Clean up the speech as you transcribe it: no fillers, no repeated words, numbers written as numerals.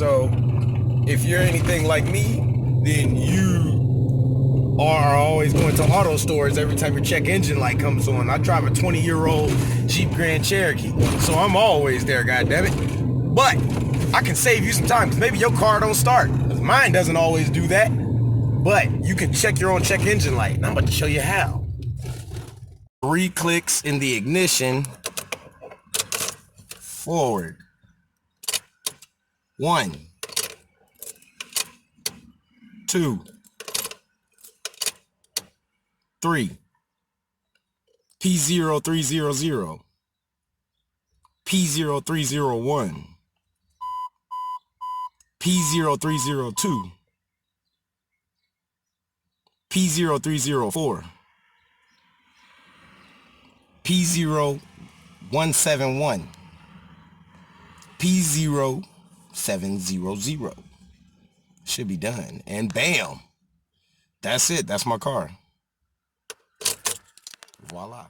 So if you're anything like me, then you are always going to auto stores every time your check engine light comes on. I drive a 20-year-old Jeep Grand Cherokee, so I'm always there, goddammit. But I can save you some time, because maybe your car don't start. Mine doesn't always do that. But you can check your own check engine light, and I'm about to show you how. 3 clicks in the ignition. Forward. 1, 2, 3. P0300. P0301. P0302. P0304. P0171. P0700. Should be done. And bam! That's it. That's my car. Voila.